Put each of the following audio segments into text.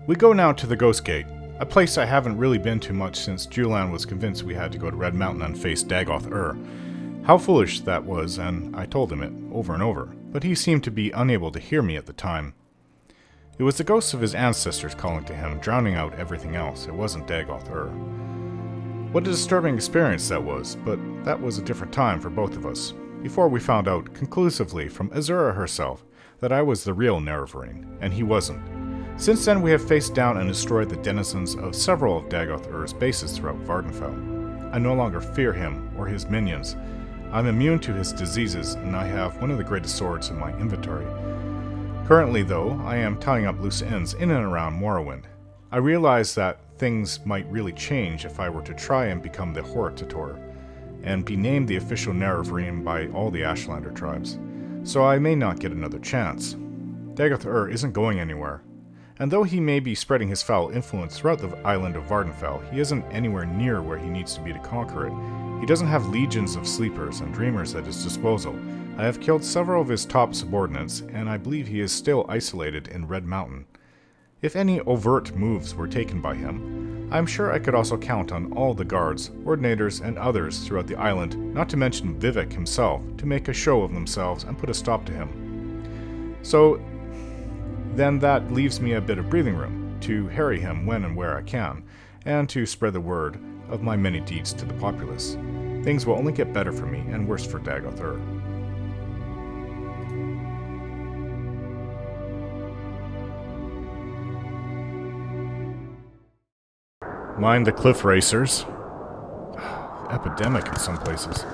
We go now to the Ghost Gate, a place I haven't really been to much since Julan was convinced we had to go to Red Mountain and face Dagoth-Ur. How foolish that was, and I told him it over and over, but he seemed to be unable to hear me at the time. It was the ghosts of his ancestors calling to him, drowning out everything else. It wasn't Dagoth-Ur. What a disturbing experience that was, but that was a different time for both of us, before we found out conclusively from Azura herself that I was the real Nerevarine, and he wasn't. Since then we have faced down and destroyed the denizens of several of Dagoth-Ur's bases throughout Vvardenfell. I no longer fear him or his minions. I'm immune to his diseases, and I have one of the greatest swords in my inventory. Currently, though, I am tying up loose ends in and around Morrowind. I realize that things might really change if I were to try and become the Hortator, and be named the official Nerevarine by all the Ashlander tribes, so I may not get another chance. Dagoth-Ur isn't going anywhere, and though he may be spreading his foul influence throughout the island of Vvardenfell, he isn't anywhere near where he needs to be to conquer it. He doesn't have legions of sleepers and dreamers at his disposal. I have killed several of his top subordinates, and I believe he is still isolated in Red Mountain. If any overt moves were taken by him, I am sure I could also count on all the guards, ordinators, and others throughout the island, not to mention Vivek himself, to make a show of themselves and put a stop to him. So, then that leaves me a bit of breathing room to harry him when and where I can, and to spread the word of my many deeds to the populace. Things will only get better for me, and worse for Dagoth-Ur. Mind the cliff racers. Epidemic in some places.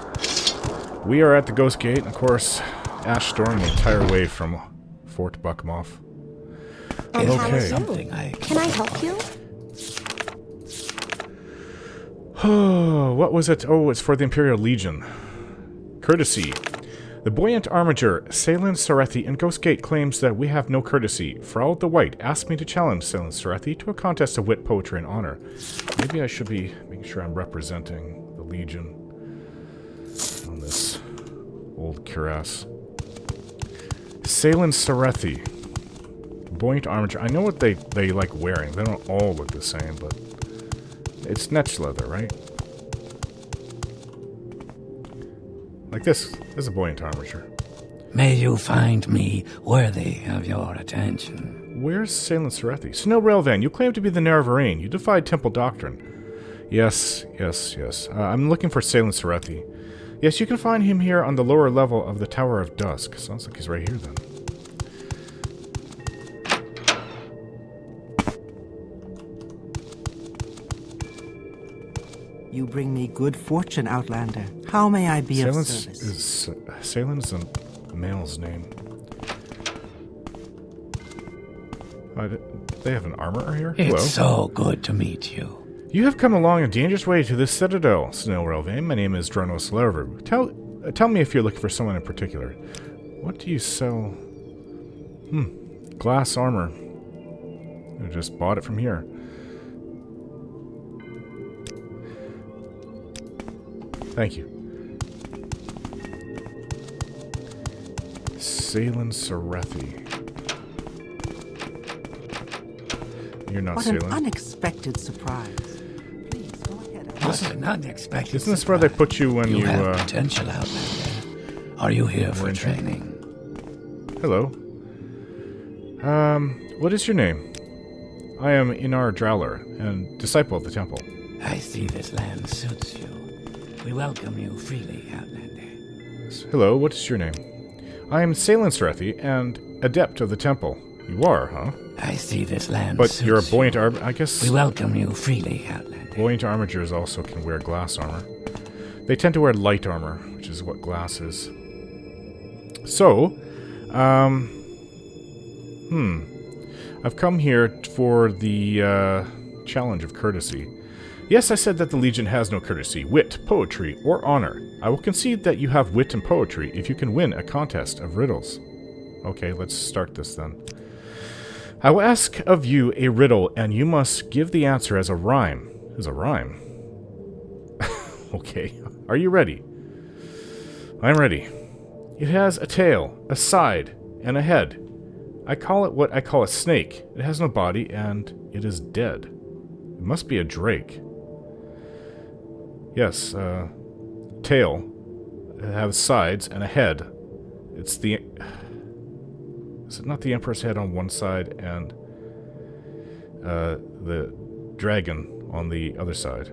We are at the Ghost Gate, and of course, Ash stormed the entire way from Fort Buckmoff. Okay. Can I help you? What was it? Oh, it's for the Imperial Legion. Courtesy. The Buoyant Armiger, Salen Sarethi, and Ghost Gate claims that we have no courtesy. Frald the White asked me to challenge Salen Sarethi to a contest of wit, poetry, and honor. Maybe I should be making sure I'm representing the Legion on this old cuirass. Salen Sarethi. Buoyant Armiger. I know what they like wearing. They don't all look the same, but it's netch leather, right? Like this. This is a Buoyant Armiger. May you find me worthy of your attention. Where's Salen Sarethi? Snow Railvan, you claim to be the Nerevarine. You defied temple doctrine. Yes. I'm looking for Salen Sarethi. Yes, you can find him here on the lower level of the Tower of Dusk. Sounds like he's right here, then. You bring me good fortune, Outlander. How may I be of service? Salen is a male's name. They have an armorer here? It's Hello. so good to meet you. You have come along a dangerous way to this citadel, Snail Railvan. My name is Dronos Lervu. Tell me if you're looking for someone in particular. What do you sell? Glass armor. I just bought it from here. Thank you. Salen Sarethi. You're not Salen. What an unexpected surprise. Please, go ahead. What an unexpected Isn't this where they put you when you have potential, Outlander. Are you here for training? Hello. What is your name? I am Inar Drowler, and disciple of the temple. I see this land suits you. We welcome you freely, Outlander. Hello, what is your name? I am Salen Sarethi, and adept of the temple. You are, huh? I see this land but suits you're a Buoyant you. I guess... We welcome you freely, Outlander. Buoyant Armigers also can wear glass armor. They tend to wear light armor, which is what glass is. So, I've come here for the, challenge of courtesy. Yes, I said that the Legion has no courtesy, wit, poetry, or honor. I will concede that you have wit and poetry if you can win a contest of riddles. Okay, let's start this then. I will ask of you a riddle, and you must give the answer as a rhyme. As a rhyme? Okay, are you ready? I'm ready. It has a tail, a side, and a head. I call it what I call a snake. It has no body, and it is dead. It must be a drake. Yes, tail. It has sides and a head. It's the... Is it not the Emperor's head on one side and the dragon on the other side?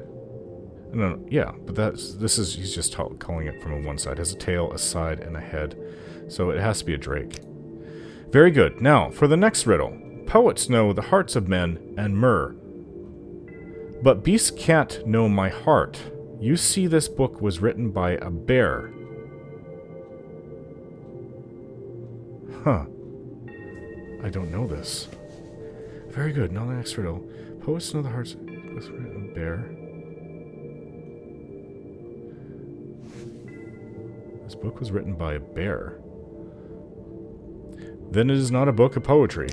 No, yeah, but he's just calling it from one side. It has a tail, a side, and a head. So it has to be a drake. Very good. Now, for the next riddle. Poets know the hearts of men and myrrh. But beasts can't know my heart. You see, this book was written by a bear. Huh. I don't know this. Very good. Now the next riddle. Poets know the hearts was written by a bear. This book was written by a bear. Then it is not a book of poetry.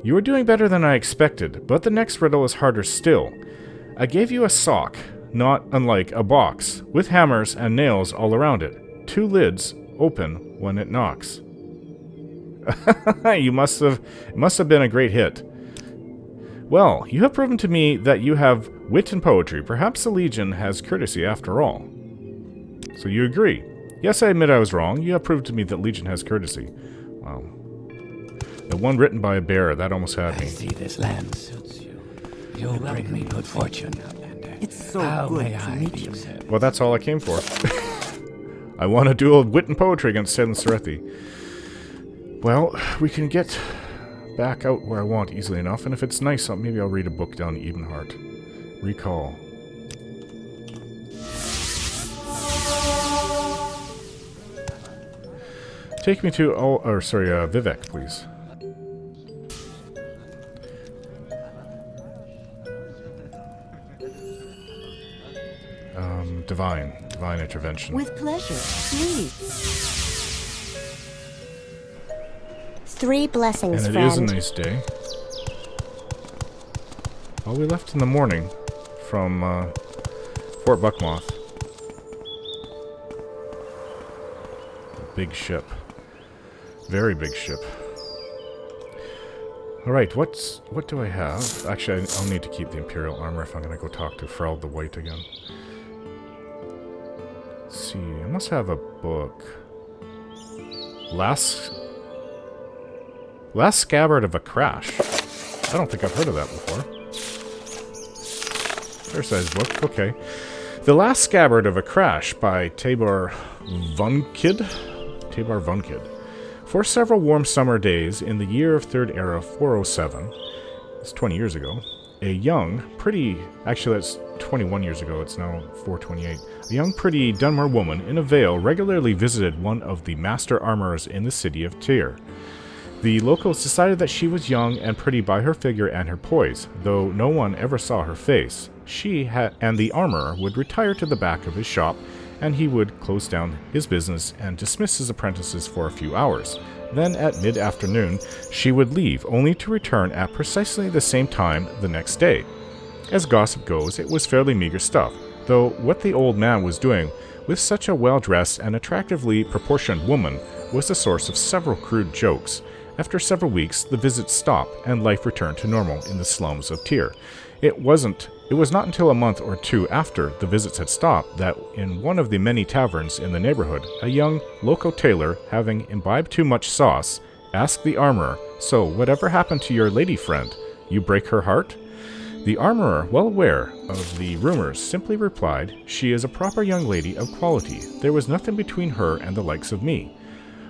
You are doing better than I expected, but the next riddle is harder still. I gave you a sock, not unlike a box, with hammers and nails all around it. 2 lids open when it knocks. It must have been a great hit. Well, you have proven to me that you have wit and poetry. Perhaps the Legion has courtesy after all. So you agree? Yes, I admit I was wrong. You have proved to me that Legion has courtesy. Wow. The one written by a bear, that almost had me. I see this land suits you. You'll bring me good fortune, Outlander. It's so good to meet you. Well, that's all I came for. I want to duel wit and poetry against Seden Serethi. Well, we can get back out where I want easily enough, and if it's nice, maybe I'll read a book down to Ebonheart. Recall. Take me to, Vivek, please. Divine intervention. With pleasure, please. 3 blessings, and it is a nice day. Well, we left in the morning from Fort Buckmoth. A big ship. Very big ship. Alright, what do I have? Actually, I'll need to keep the Imperial armor if I'm going to go talk to Frald the White again. Let's see, I must have a book. Last Scabbard of a Crash. I don't think I've heard of that before. Fair-sized book, okay. The Last Scabbard of a Crash by Tabor Vunkid. For several warm summer days in the year of Third Era 407, it's 20 years ago, actually that's 21 years ago, it's now 428, a young, pretty Dunmer woman in a veil regularly visited one of the master armorers in the city of Tyr. The locals decided that she was young and pretty by her figure and her poise, though no one ever saw her face. She and the armorer would retire to the back of his shop, and he would close down his business and dismiss his apprentices for a few hours. Then, at mid-afternoon, she would leave, only to return at precisely the same time the next day. As gossip goes, it was fairly meager stuff, though what the old man was doing with such a well-dressed and attractively proportioned woman was the source of several crude jokes. After several weeks, the visits stopped, and life returned to normal in the slums of Tyr. It was not until a month or two after the visits had stopped that in one of the many taverns in the neighborhood, a young local tailor, having imbibed too much sauce, asked the armorer, "So, whatever happened to your lady friend? You break her heart?" The armorer, well aware of the rumors, simply replied, "She is a proper young lady of quality. There was nothing between her and the likes of me."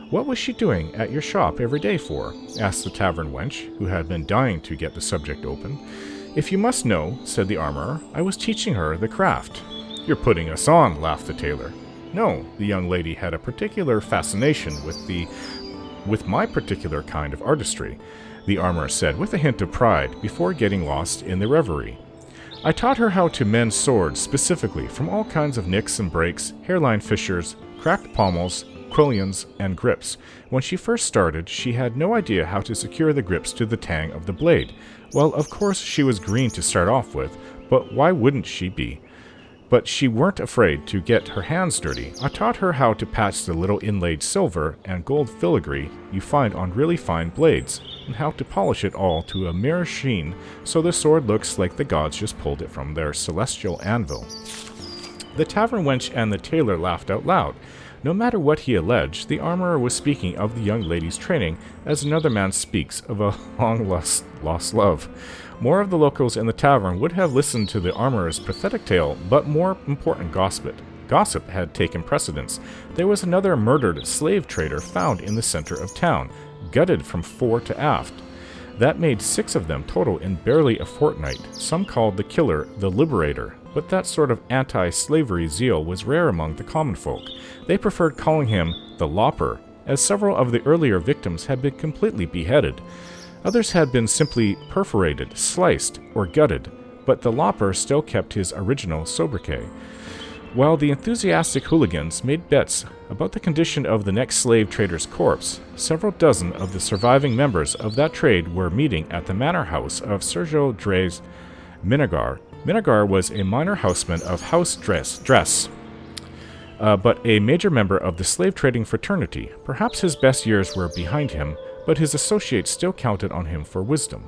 "What was she doing at your shop every day for?" asked the tavern wench, who had been dying to get the subject open. "If you must know," said the armorer, "I was teaching her the craft." "You're putting us on," laughed the tailor. "No, the young lady had a particular fascination with my particular kind of artistry," the armorer said with a hint of pride before getting lost in the reverie. "I taught her how to mend swords specifically from all kinds of nicks and breaks, hairline fissures, cracked pommels, quillions, and grips. When she first started, she had no idea how to secure the grips to the tang of the blade. Well, of course she was green to start off with, but why wouldn't she be? but she weren't afraid to get her hands dirty. I taught her how to patch the little inlaid silver and gold filigree you find on really fine blades, and how to polish it all to a mirror sheen so the sword looks like the gods just pulled it from their celestial anvil. The tavern wench and the tailor laughed out loud. No matter what he alleged, the armorer was speaking of the young lady's training as another man speaks of a long-lost love. More of the locals in the tavern would have listened to the armorer's pathetic tale, but more important gossip had taken precedence. There was another murdered slave trader found in the center of town, gutted from fore to aft. That made 6 of them total in barely a fortnight. Some called the killer the Liberator, but that sort of anti-slavery zeal was rare among the common folk. They preferred calling him the Lopper, as several of the earlier victims had been completely beheaded. Others had been simply perforated, sliced, or gutted, but the Lopper still kept his original sobriquet. While the enthusiastic hooligans made bets about the condition of the next slave trader's corpse, several dozen of the surviving members of that trade were meeting at the manor house of Sergio Dre's Minigar. Minigar was a minor houseman of House Dress, but a major member of the slave trading fraternity. Perhaps his best years were behind him, but his associates still counted on him for wisdom.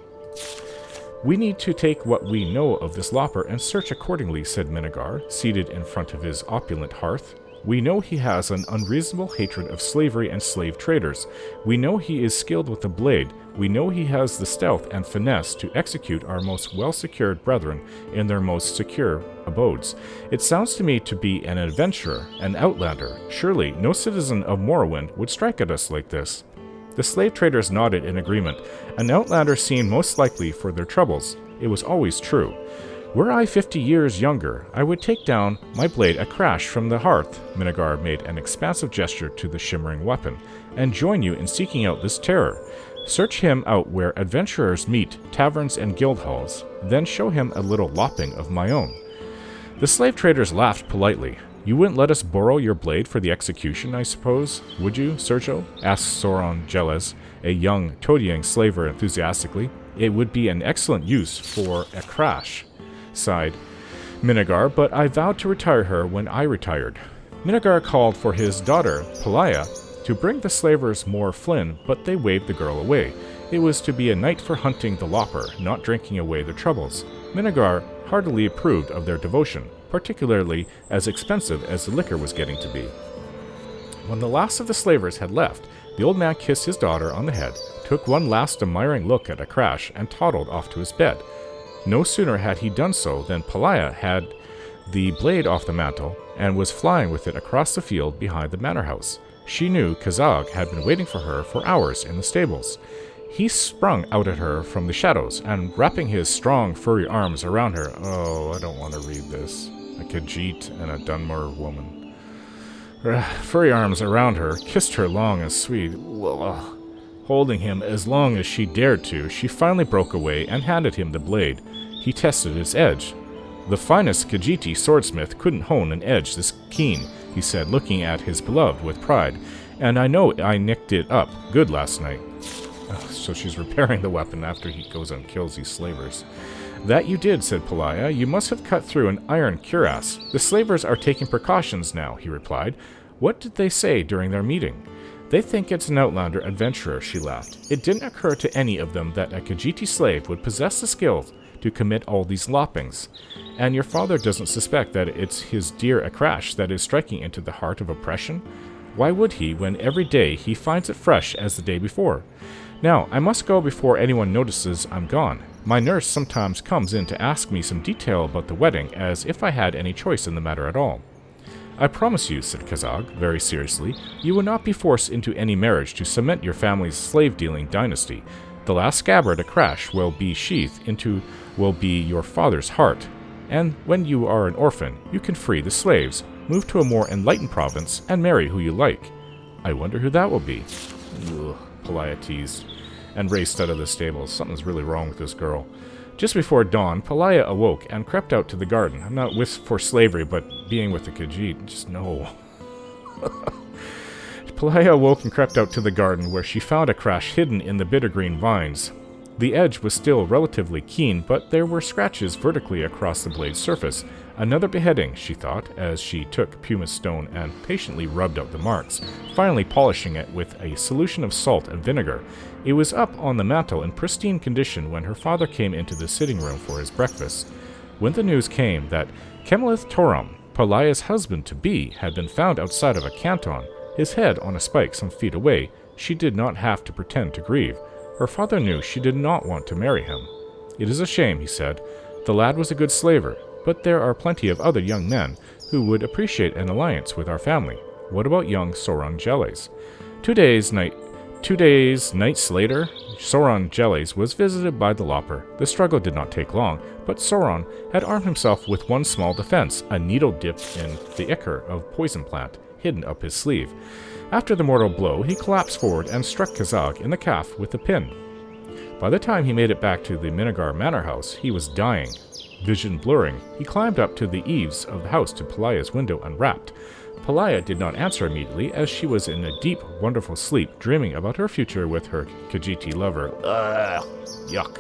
"We need to take what we know of this Lopper and search accordingly," said Minigar, seated in front of his opulent hearth. "We know he has an unreasonable hatred of slavery and slave traders. We know he is skilled with the blade. We know he has the stealth and finesse to execute our most well-secured brethren in their most secure abodes. It sounds to me to be an adventurer, an outlander. Surely no citizen of Morrowind would strike at us like this." The slave traders nodded in agreement. An outlander seemed most likely for their troubles. It was always true. "Were I 50 years younger, I would take down my blade a crash from the hearth," Minigar made an expansive gesture to the shimmering weapon, "and join you in seeking out this terror. Search him out where adventurers meet, taverns and guild halls, then show him a little lopping of my own." The slave traders laughed politely. "You wouldn't let us borrow your blade for the execution, I suppose, would you, Sergio?" asked Soron Jeles, a young toadying slaver enthusiastically. "It would be an excellent use for a crash," sighed Minigar, "but I vowed to retire her when I retired." Minigar called for his daughter, Pelaya, to bring the slavers more Flynn, but they waved the girl away. It was to be a night for hunting the Lopper, not drinking away their troubles. Minigar heartily approved of their devotion, particularly as expensive as the liquor was getting to be. When the last of the slavers had left, the old man kissed his daughter on the head, took one last admiring look at a crash, and toddled off to his bed. No sooner had he done so than Pelaya had the blade off the mantle and was flying with it across the field behind the manor house. She knew Kazag had been waiting for her for hours in the stables. He sprung out at her from the shadows, and wrapping his strong, furry arms around her— oh, I don't want to read this. A Khajiit and a Dunmer woman. Furry arms around her, kissed her long and sweet. Holding him as long as she dared to, she finally broke away and handed him the blade. He tested its edge. "The finest Khajiiti swordsmith couldn't hone an edge this keen," he said, looking at his beloved with pride. "And I know I nicked it up good last night." So she's repairing the weapon after he goes and kills these slavers. "That you did," said Pelaya. "You must have cut through an iron cuirass. The slavers are taking precautions now," he replied. "What did they say during their meeting?" "They think it's an outlander adventurer," she laughed. "It didn't occur to any of them that a Khajiiti slave would possess the skill to commit all these loppings. And your father doesn't suspect that it's his dear Akrash that is striking into the heart of oppression? Why would he, when every day he finds it fresh as the day before? Now, I must go before anyone notices I'm gone. My nurse sometimes comes in to ask me some detail about the wedding, as if I had any choice in the matter at all." "I promise you," said Kazag, very seriously, "you will not be forced into any marriage to cement your family's slave-dealing dynasty. The last scabbard a crash will be sheathed into will be your father's heart. And when you are an orphan, you can free the slaves, move to a more enlightened province, and marry who you like." "I wonder who that will be." "Ugh," Pelaya teased, and raced out of the stables. Something's really wrong with this girl. Just before dawn, Pelaya awoke and crept out to the garden. I'm not for slavery, but being with the Khajiit, just no. Pelaya awoke and crept out to the garden, where she found Akrash hidden in the bittergreen vines. The edge was still relatively keen, but there were scratches vertically across the blade's surface. Another beheading, she thought, as she took pumice stone and patiently rubbed out the marks, finally polishing it with a solution of salt and vinegar. It was up on the mantel in pristine condition when her father came into the sitting room for his breakfast. When the news came that Kemelith Toram, Palaya's husband-to-be, had been found outside of a canton, his head on a spike some feet away, she did not have to pretend to grieve. Her father knew she did not want to marry him. "It is a shame," he said. "The lad was a good slaver, but there are plenty of other young men who would appreciate an alliance with our family. What about young Soron Gelles?" 2 days, nights later, Soron Gelles was visited by the Lopper. The struggle did not take long, but Soron had armed himself with one small defense, a needle dipped in the ichor of poison plant, hidden up his sleeve. After the mortal blow, he collapsed forward and struck Kazag in the calf with a pin. By the time he made it back to the Minigar Manor house, he was dying. Vision blurring, he climbed up to the eaves of the house to Palaya's window and rapped. Palaya did not answer immediately, as she was in a deep, wonderful sleep, dreaming about her future with her Khajiiti lover. Ugh, yuck.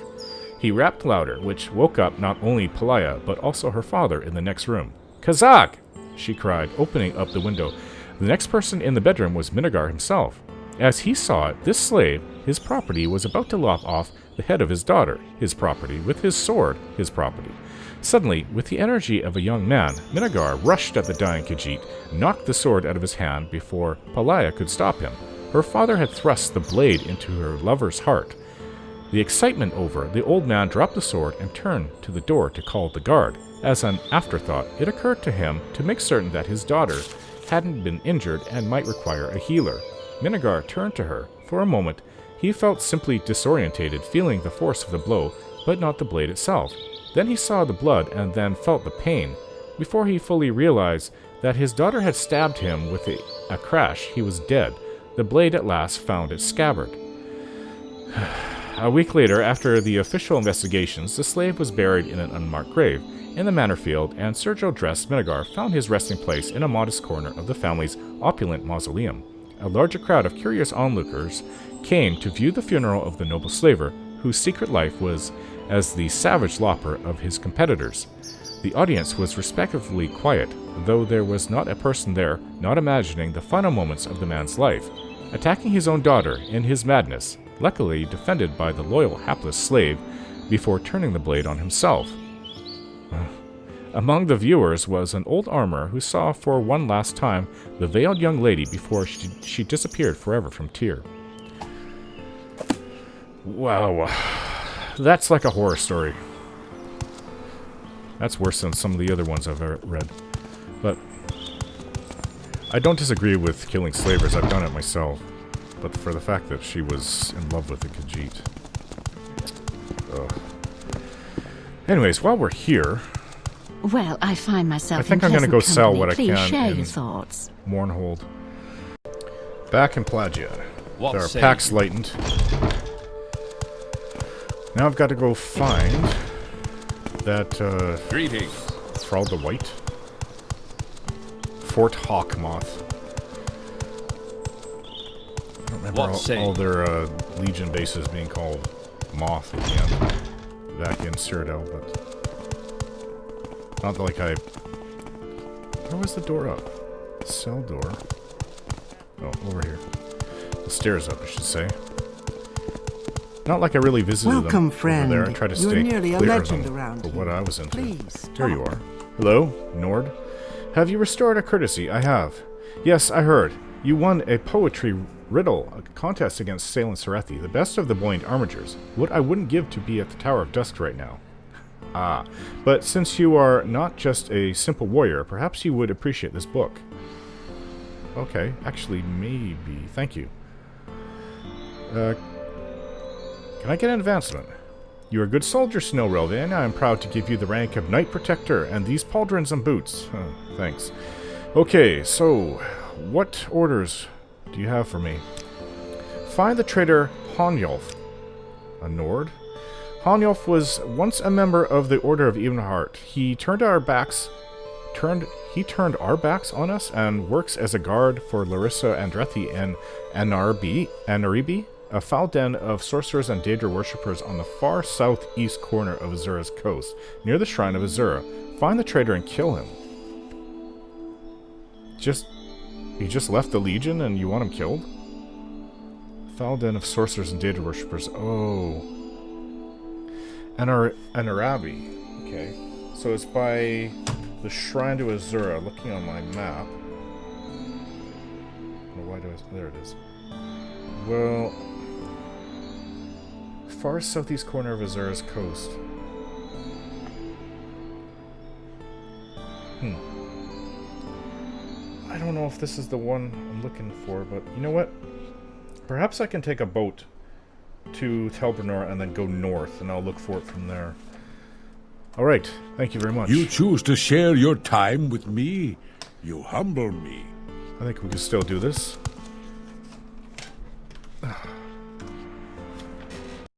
He rapped louder, which woke up not only Palaya, but also her father in the next room. "Kazag!" she cried, opening up the window. The next person in the bedroom was Minigar himself. As he saw it, this slave, his property, was about to lop off the head of his daughter, his property, with his sword, his property. Suddenly, with the energy of a young man, Minigar rushed at the dying Khajiit, knocked the sword out of his hand before Palaya could stop him. Her father had thrust the blade into her lover's heart. The excitement over, the old man dropped the sword and turned to the door to call the guard. As an afterthought, it occurred to him to make certain that his daughter hadn't been injured and might require a healer. Minigar turned to her. For a moment, he felt simply disorientated, feeling the force of the blow, but not the blade itself. Then he saw the blood and then felt the pain. Before he fully realized that his daughter had stabbed him with a crash, he was dead. The blade at last found its scabbard. A week later, after the official investigations, the slave was buried in an unmarked grave in the manor field, and Sergio-dressed Minigar found his resting place in a modest corner of the family's opulent mausoleum. A larger crowd of curious onlookers came to view the funeral of the noble slaver, whose secret life was as the savage lopper of his competitors. The audience was respectfully quiet, though there was not a person there not imagining the final moments of the man's life, attacking his own daughter in his madness, luckily defended by the loyal, hapless slave, before turning the blade on himself. Among the viewers was an old armorer who saw for one last time the veiled young lady before she disappeared forever from Tyr. Wow, that's like a horror story. That's worse than some of the other ones I've ever read. But I don't disagree with killing slavers, I've done it myself. But for the fact that she was in love with the Khajiit. Ugh. Anyways, while we're here... Well, I find myself I think I'm going to go sell what I Please can share in your thoughts. Mournhold. Back in Plagia. What There are say packs you? lightened. Now I've got to go find that, Greetings. Frald the White. Fort Hawkmoth. I don't remember What say all their Legion bases being called Moth at the end. Back in Cyrodiil, but... Not like I... Where was the door up? Cell door. Oh, over here. The stairs up, I should say. Not like I really visited Welcome, them friend. over there. I tried to You're stay nearly a clear of legend them around for here. what I was into. Please, There you talk. are. Hello, Nord. Have you restored a courtesy? I have. Yes, I heard. You won a poetry riddle, a contest against Sale and Serethi, the best of the Buoyant Armigers. What I wouldn't give to be at the Tower of Dusk right now. Ah, but since you are not just a simple warrior, perhaps you would appreciate this book. Okay, actually, maybe. Thank you. Can I get an advancement? You're a good soldier, Snow Relve, and I am proud to give you the rank of Knight Protector and these pauldrons and boots. Thanks. Okay, so, what orders do you have for me? Find the traitor Honjolf. A Nord? Honjolf was once a member of the Order of Ebonheart. He turned our backs on us and works as a guard for Larissa Andrethi and Anaribi, a foul den of sorcerers and Daedra worshippers on the far southeast corner of Azura's coast, near the shrine of Azura. Find the traitor and kill him. He just left the Legion and you want him killed? Foul den of sorcerers and Daedra worshippers. Oh. And Arabi. Okay. So it's by the shrine to Azura. Looking on my map. Why do I... There it is. Well... Far southeast corner of Azura's coast. I don't know if this is the one I'm looking for, but you know what? Perhaps I can take a boat to Tel Brenor and then go north, and I'll look for it from there. Alright, thank you very much. You choose to share your time with me? You humble me. I think we can still do this.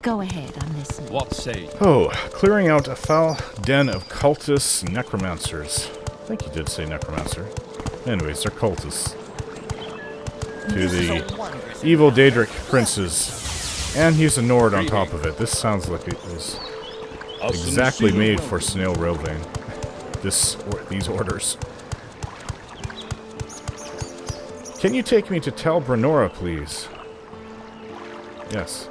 Go ahead, I'm listening. What say? Oh, clearing out a foul den of cultists, necromancers. I think you did say necromancer. Anyways, they're cultists. To the evil Daedric princes. And he's a Nord on top of it. This sounds like it was exactly made for Snail Railvein. These orders. Can you take me to Tel Brenora, please? Yes.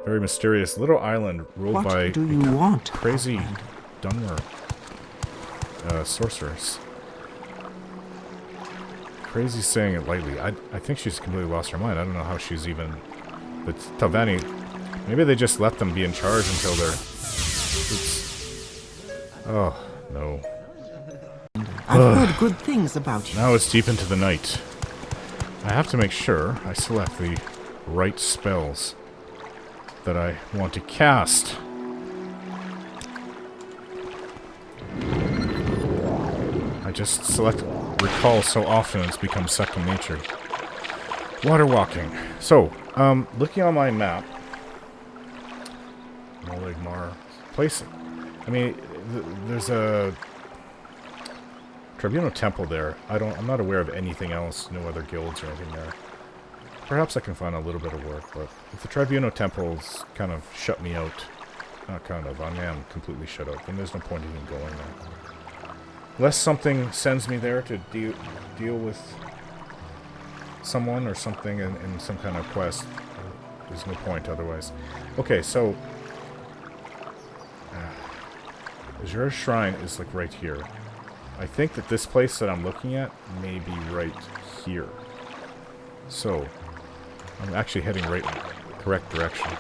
Very mysterious little island ruled by What do you want? crazy Dunmer sorceress. Crazy saying it lightly. I think she's completely lost her mind. I don't know how she's even... But Telvanni, maybe they just let them be in charge until they're... Oops. Oh, no. I've heard good things about you. Now it's deep into the night. I have to make sure I select the right spells that I want to cast. I just select recall so often it's become second nature. Water walking. So, looking on my map, Moligmar place. I mean, there's a Tribunal Temple there. I'm not aware of anything else. No other guilds or anything there. Perhaps I can find a little bit of work, but if the Tribunal Temple's kind of shut me out, not kind of, I am completely shut out, then there's no point even going there. Unless something sends me there to deal with someone or something in some kind of quest, there's no point otherwise. Okay, so Azura Shrine is like right here. I think that this place that I'm looking at may be right here. So, I'm actually heading right in the correct direction.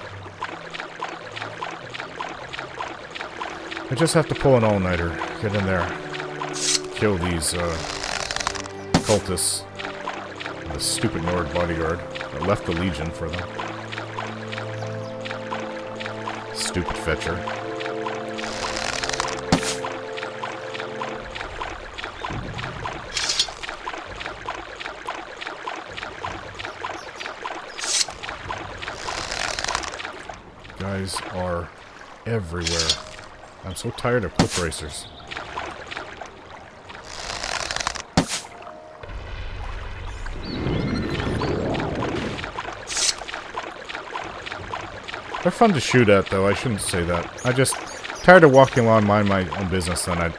I just have to pull an all-nighter, get in there, kill these cultists, and the stupid Nord bodyguard that left the Legion for them. Stupid fetcher. Guys are everywhere. I'm so tired of cliff racers. They're fun to shoot at, though. I shouldn't say that. I just tired of walking along, mind my own business, and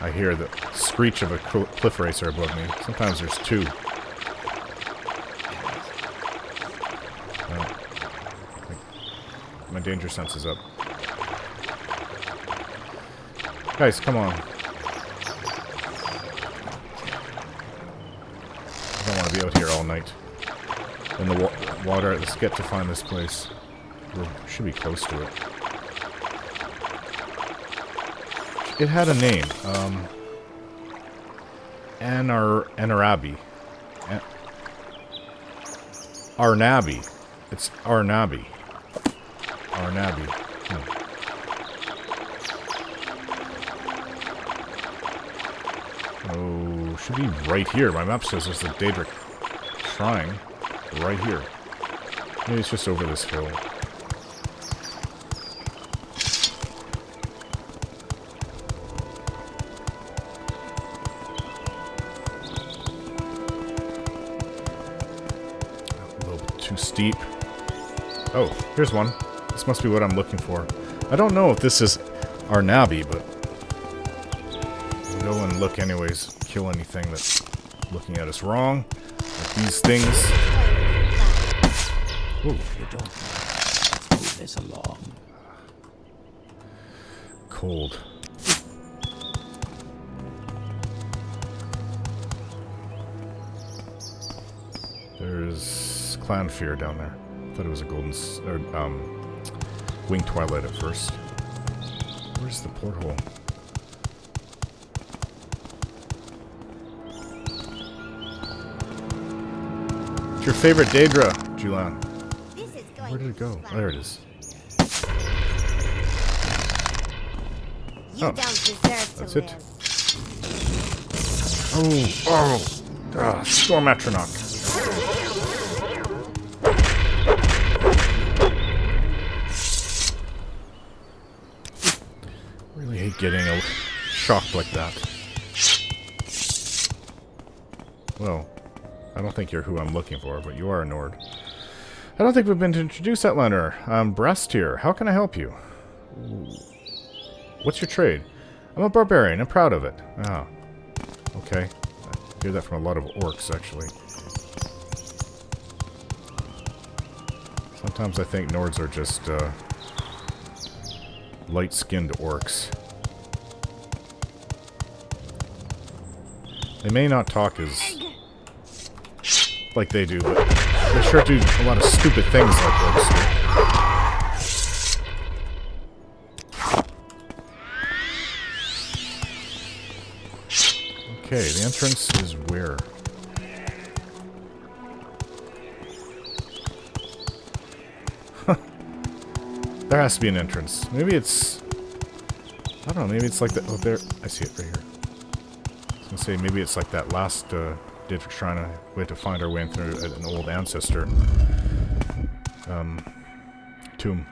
I hear the screech of a cliff racer above me. Sometimes there's two. My danger sense is up. Guys, come on. I don't want to be out here all night. In the water. Let's get to find this place. We should be close to it. It had a name. Anarabi. Arnabi. It's Arnabi. Arnabi. Oh, should be right here. My map says there's the Daedric Shrine right here. Maybe it's just over this hill. A little bit too steep. Oh, here's one. This must be what I'm looking for. I don't know if this is our Nabi, but we'll go and look anyways. Kill anything that's looking at us wrong. Like these things. Ooh. You don't move this along. Cold. There's Clan Fear down there. Thought it was a golden winged twilight at first. Where's the porthole? What's your favorite Daedra, Julian? Where did it go? Oh, there it is. You don't deserve that's to it. live. Storm Atronach. Really hate getting shocked like that. Well, I don't think you're who I'm looking for, but you are a Nord. I don't think we've been introduced, Outlander. I'm Breast here. How can I help you? What's your trade? I'm a barbarian. I'm proud of it. Ah. Okay. I hear that from a lot of orcs, actually. Sometimes I think Nords are just, light-skinned orcs. They may not talk as like they do, but they sure do a lot of stupid things like orcs do. Okay, the entrance is where? There has to be an entrance. Maybe it's... I don't know, maybe it's like that... Oh, there... I see it right here. I was gonna say, maybe it's like that last, Daedric Shrine. We had to find our way through an old ancestor. Tomb.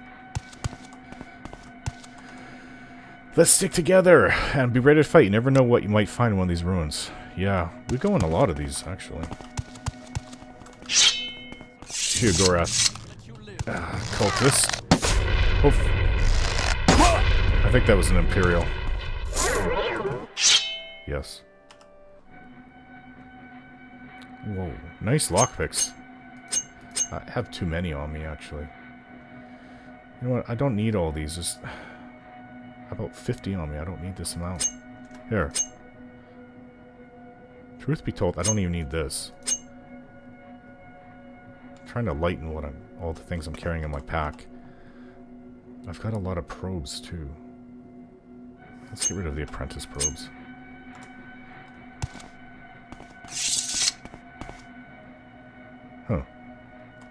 Let's stick together and be ready to fight. You never know what you might find in one of these ruins. Yeah, we go in a lot of these, actually. Sheogorath. Cultist. I think that was an Imperial. Yes. Whoa, nice lockpicks. I have too many on me, actually. You know what? I don't need all these. Just about 50 on me. I don't need this amount. Here. Truth be told, I don't even need this. I'm trying to lighten what all the things I'm carrying in my pack. I've got a lot of probes too. Let's get rid of the apprentice probes. Huh.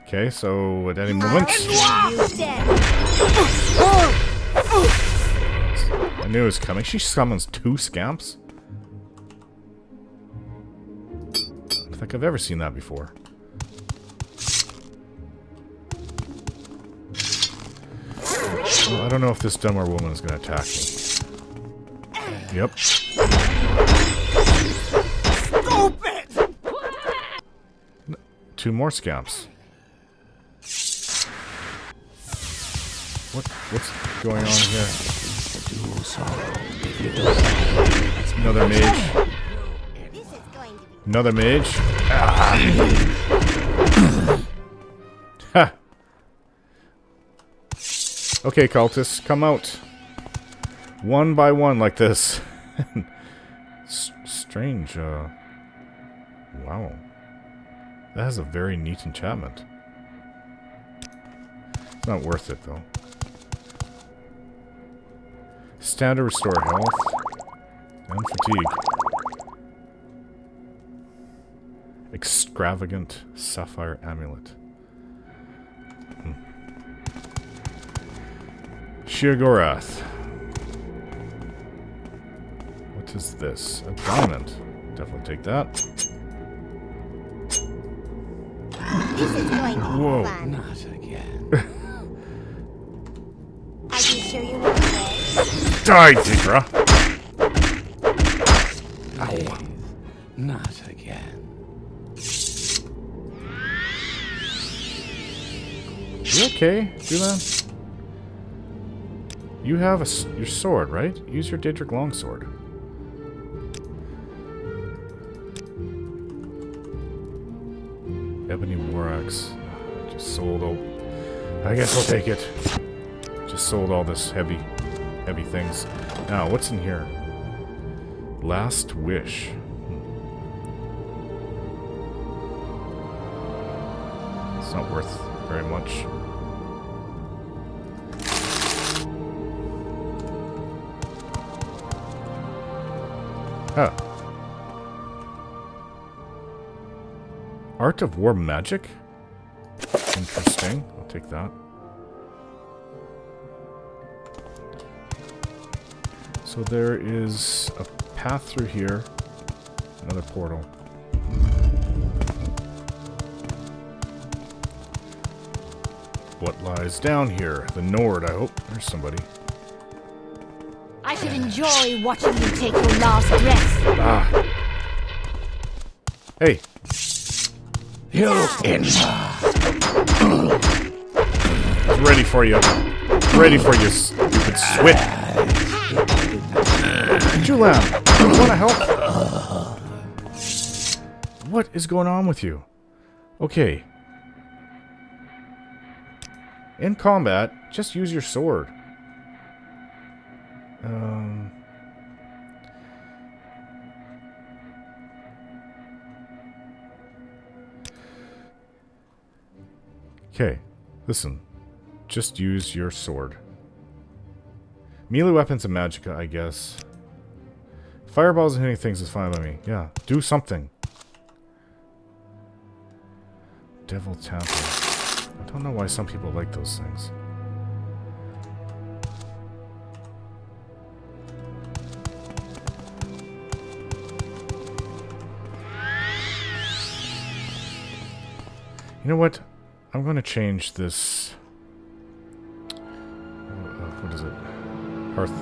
Okay, so at any moment... I knew it was coming. She summons 2 scamps? I don't think I've ever seen that before. Well, I don't know if this dumber woman is going to attack me. Yep. Stupid! 2 more scamps. What's going on here? Another mage. Another mage. Ah. Ha! Okay, cultists, come out. One by one, like this. Strange, wow. That has a very neat enchantment. It's not worth it, though. Standard restore health. And fatigue. Extravagant sapphire amulet. Sheogorath. What is this? A diamond. Definitely take that. This is going to be Whoa. fun. Not again. Are you sure you want to play? Die, Daedra! Please, not again. You okay, Julian? You have your sword, right? Use your Daedric longsword. Ebony war axe. Just sold all. I guess I'll take it. Just sold all this heavy things. Now, what's in here? Last wish. It's not worth very much. Huh. Art of War Magic? Interesting. I'll take that. So there is a path through here. Another portal. What lies down here? The Nord, I hope. There's somebody. I should enjoy watching you take your last breath. Ah. Hey. You in. Ready for you. Ready for you, stupid swit. Julian, you want to help? What is going on with you? Okay. In combat, just use your sword. Okay, listen. Just use your sword. Melee weapons and magicka, I guess. Fireballs and hitting things is fine by me. Yeah, do something. Devil Temple. I don't know why some people like those things. You know what? I'm going to change this. What is it? Hearth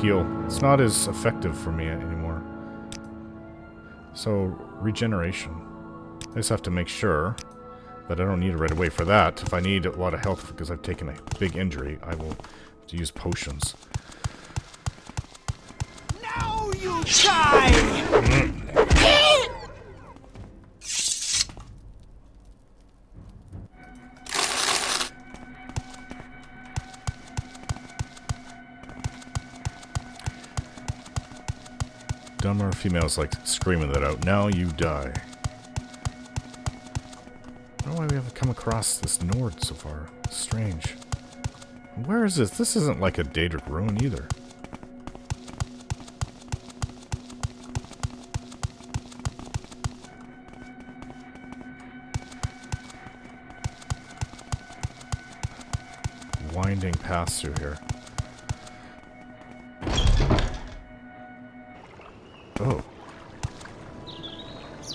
heal. It's not as effective for me anymore. So, regeneration. I just have to make sure that I don't need it right away. For that, if I need a lot of health because I've taken a big injury, I will have to use potions. Now you die! Dumber females like screaming that out. Now you die. I don't know why we haven't come across this Nord so far. Strange. Where is this? This isn't like a Daedric ruin either. Winding paths through here. Oh.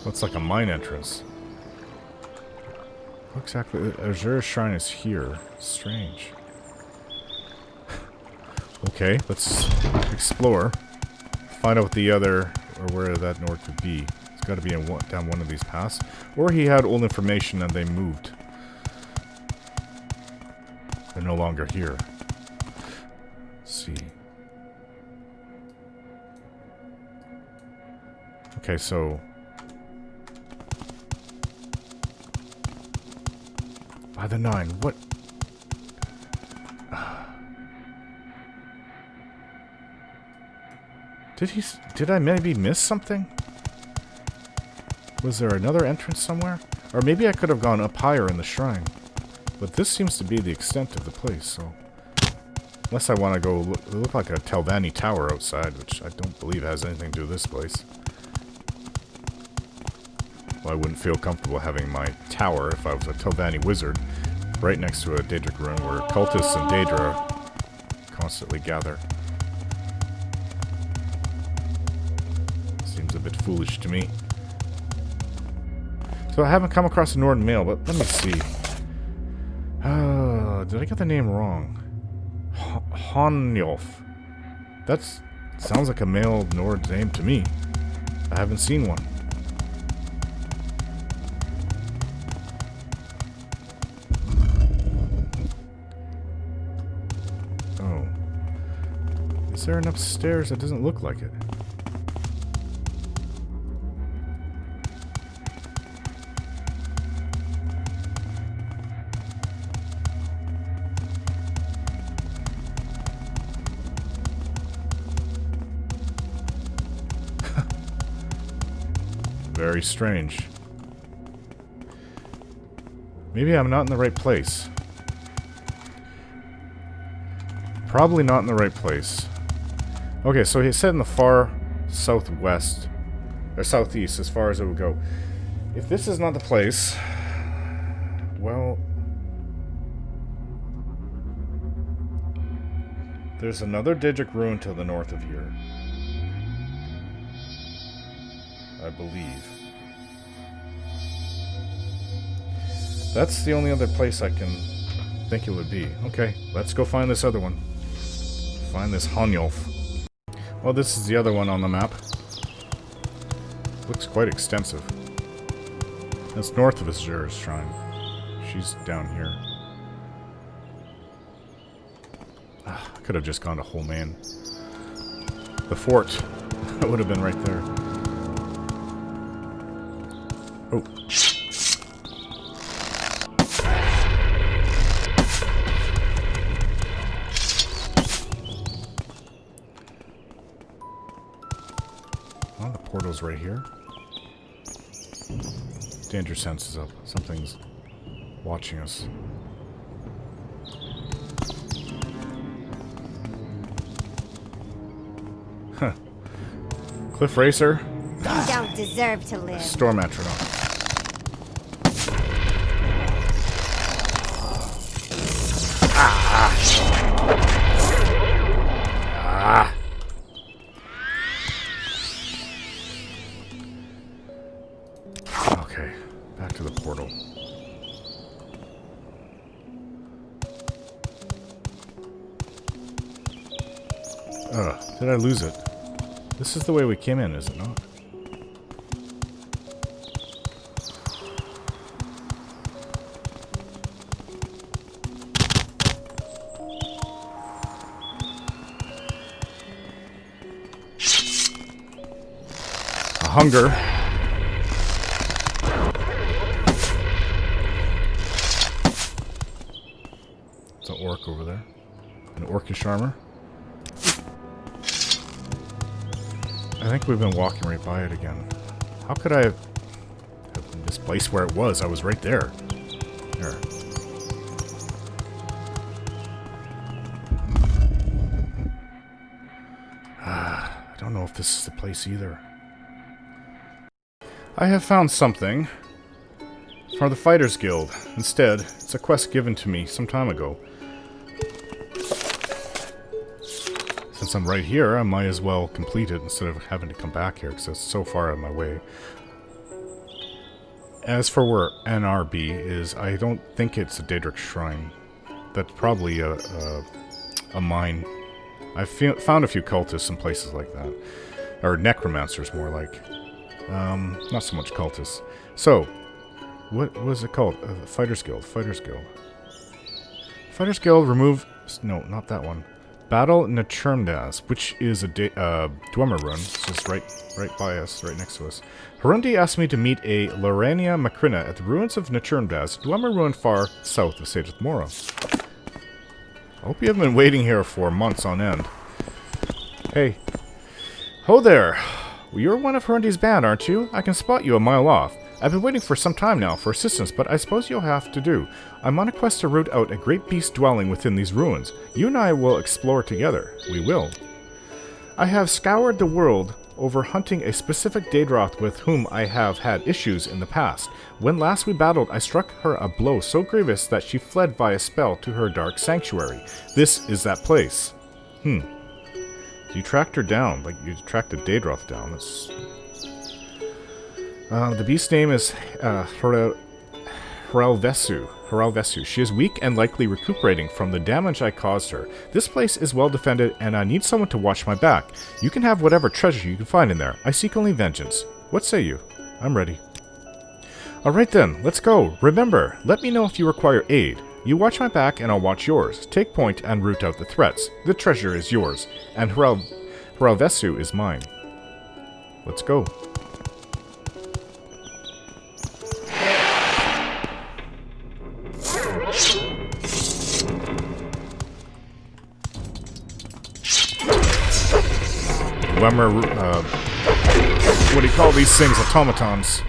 Looks like a mine entrance. What exactly? Azure Shrine is here. Strange. Okay, let's explore. Find out what the other, or where that Nord could be. It's got to be in down one of these paths. Or he had old information and they moved. They're no longer here. Let's see. Okay, so... By the 9, what... Did I maybe miss something? Was there another entrance somewhere? Or maybe I could have gone up higher in the shrine. But this seems to be the extent of the place, so... Unless I want to go look like a Telvanni tower outside, which I don't believe has anything to do with this place. Well, I wouldn't feel comfortable having my tower if I was a Telvanni wizard right next to a Daedric ruin where cultists and Daedra constantly gather. Seems a bit foolish to me. So I haven't come across a Nord male, but let me see. Did I get the name wrong? Honjolf. That sounds like a male Nord name to me. I haven't seen one. there an upstairs? It doesn't look like it. Very strange. Maybe I'm not in the right place. Probably not in the right place. Okay, so he said in the far southwest, or southeast, as far as it would go. If this is not the place, well, there's another Daedric ruin to the north of here, I believe. That's the only other place I can think it would be. Okay, let's go find this other one. Find this Honyulf. Well, this is the other one on the map. Looks quite extensive. That's north of Azura's shrine. She's down here. I could have just gone to Holmain. The fort. That would have been right there. Oh. Oh, the portal's right here. Danger sense is up. Something's watching us. Huh. Cliff Racer. You don't deserve to live. Storm Metronome. Okay, back to the portal. Did I lose it? This is the way we came in, is it not? Hunger. It's an orc over there. An orcish armor. I think we've been walking right by it again. How could I have misplaced where it was? I was right there. There. I don't know if this is the place either. I have found something for the Fighters Guild. Instead, it's a quest given to me some time ago. Since I'm right here, I might as well complete it instead of having to come back here because it's so far out of my way. As for where NRB is, I don't think it's a Daedric shrine. That's probably a mine. I've found a few cultists in places like that. Or necromancers, more like. Not so much cultists. So, what was it called? Fighters Guild. Fighters Guild. Fighters Guild remove... No, not that one. Battle Nchurdamz, which is a Dwemer rune. It's just right by us, right next to us. Harundi asked me to meet a Lorania Macrina at the ruins of Nchurdamz, Dwemer ruin far south of Sadith Mora. I hope you haven't been waiting here for months on end. Hey. Ho there! Well, you're one of Harundi's band, aren't you? I can spot you a mile off. I've been waiting for some time now for assistance, but I suppose you'll have to do. I'm on a quest to root out a great beast dwelling within these ruins. You and I will explore together. We will. I have scoured the world over hunting a specific Daedroth with whom I have had issues in the past. When last we battled, I struck her a blow so grievous that she fled by a spell to her dark sanctuary. This is that place. You tracked her down, like you tracked a Daedroth down. That's... the beast's name is Haralvesu. She is weak and likely recuperating from the damage I caused her. This place is well defended, and I need someone to watch my back. You can have whatever treasure you can find in there. I seek only vengeance. What say you? I'm ready. Alright then, let's go. Remember, let me know if you require aid. You watch my back and I'll watch yours. Take point and root out the threats. The treasure is yours, and Hralvesu is mine. Let's go. Dwemer, what do you call these things? Automatons.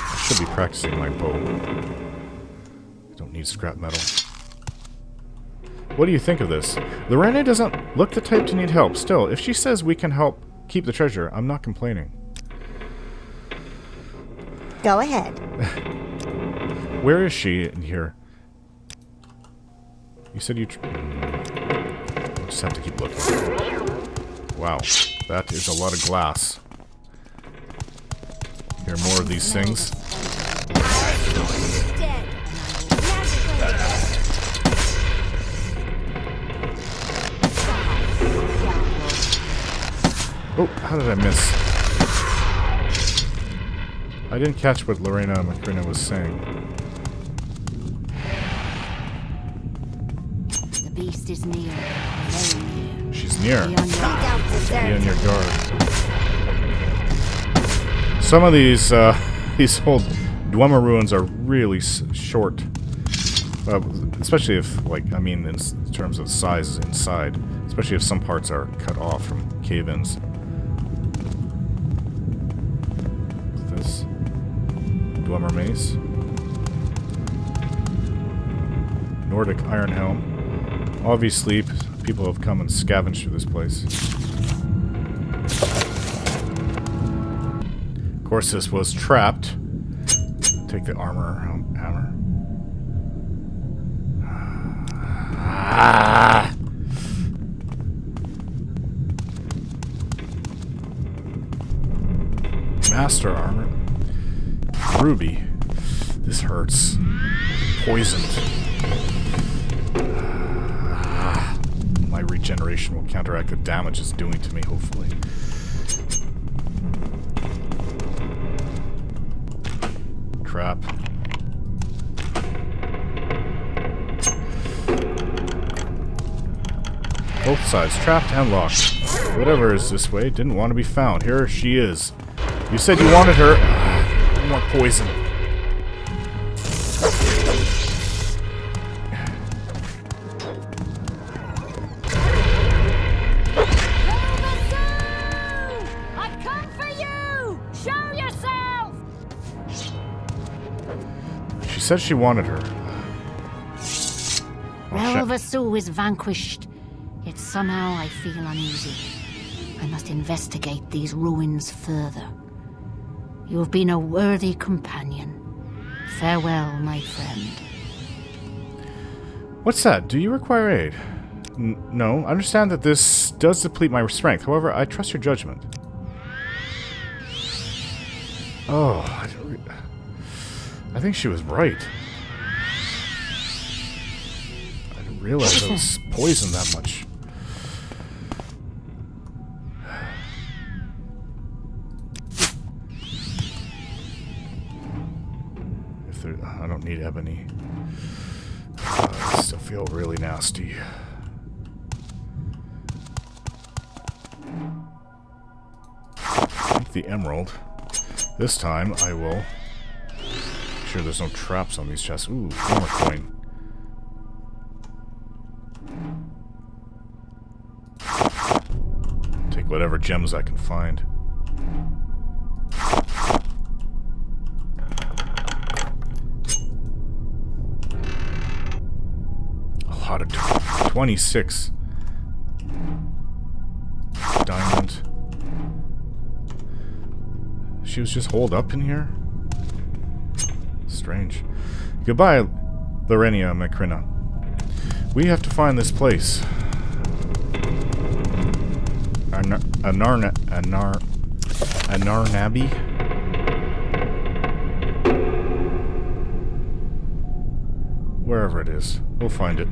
I should be practicing my bow. I don't need scrap metal. What do you think of this? Lorena doesn't look the type to need help. Still, if she says we can help keep the treasure, I'm not complaining. Go ahead. Where is she in here? You said you... I'll just have to keep looking. Wow, that is a lot of glass. Hear more of these things? Oh, how did I miss? I didn't catch what Lorena Macrina was saying. The beast is near. Very near. She's near. Be on your Be on your guard. Some of these old Dwemer ruins are really short. Especially if, like, I mean, in terms of size inside. Especially if some parts are cut off from cave-ins. This Dwemer mace. Nordic iron helm. Obviously, people have come and scavenged through this place. Of course, this was trapped. Take the armor hammer. Ah! Master armor. Ruby. This hurts. Poisoned. My regeneration will counteract the damage it's doing to me, hopefully. Crap. Both sides trapped and locked. Whatever is this way didn't want to be found. Here she is. You said you wanted her. More poison. I've come for you! Show yourself! She said she wanted her. Hralvesu is vanquished, yet somehow I feel uneasy. I must investigate these ruins further. You have been a worthy companion. Farewell, my friend. What's that? Do you require aid? No. I understand that this does deplete my strength. However, I trust your judgment. Oh, I think she was right. I didn't realize I was poisoned that much. I don't need ebony. I still feel really nasty. Take the emerald. This time I will. Make sure there's no traps on these chests. Ooh, one more coin. Take whatever gems I can find. Out of 26 diamond. She was just holed up in here? Strange. Goodbye, Lorena Macrina. We have to find this place. Anarnabi? Wherever it is. We'll find it.